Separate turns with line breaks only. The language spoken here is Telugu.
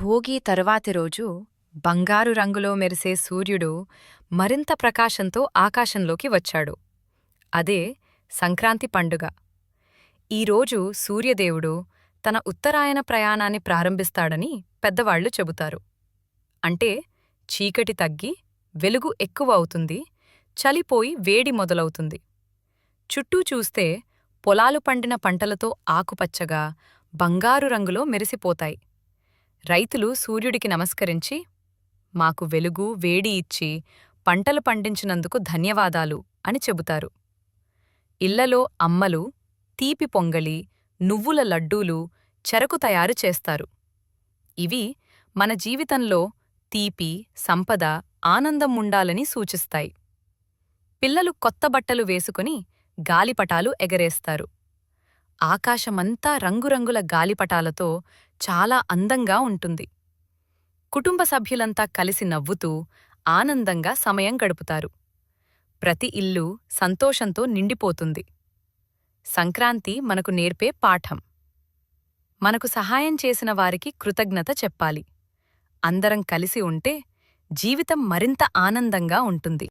భోగి తరువాతి రోజు బంగారు రంగులో మెరిసే సూర్యుడు మరింత ప్రకాశంతో ఆకాశంలోకి వచ్చాడు. అదే సంక్రాంతి పండుగ. ఈరోజు సూర్యదేవుడు తన ఉత్తరాయణ ప్రయాణాన్ని ప్రారంభిస్తాడని పెద్దవాళ్లు చెబుతారు. అంటే చీకటి తగ్గి వెలుగు ఎక్కువ అవుతుంది, చలిపోయి వేడి మొదలవుతుంది. చుట్టూ చూస్తే పొలాలు పండిన పంటలతో ఆకుపచ్చగా బంగారు రంగులో మెరిసిపోతాయి. రైతులు సూర్యుడికి నమస్కరించి, మాకు వెలుగు వేడి ఇచ్చి పంటలు పండించినందుకు ధన్యవాదాలు అని చెబుతారు. ఇళ్లలో అమ్మలు తీపి పొంగలి, నువ్వుల లడ్డూలు, చెరకు తయారు చేస్తారు. ఇవి మన జీవితంలో తీపి, సంపద, ఆనందం ఉండాలని సూచిస్తాయి. పిల్లలు కొత్త బట్టలు వేసుకుని గాలిపటాలు ఎగరేస్తారు. ఆకాశమంతా రంగురంగుల గాలిపటాలతో చాలా అందంగా ఉంటుంది. కుటుంబ సభ్యులంతా కలిసి నవ్వుతూ ఆనందంగా సమయం గడుపుతారు. ప్రతి ఇల్లు సంతోషంతో నిండిపోతుంది. సంక్రాంతి మనకు నేర్పే పాఠం: మనకు సహాయం చేసిన వారికి కృతజ్ఞత చెప్పాలి. అందరం కలిసి ఉంటే జీవితం మరింత ఆనందంగా ఉంటుంది.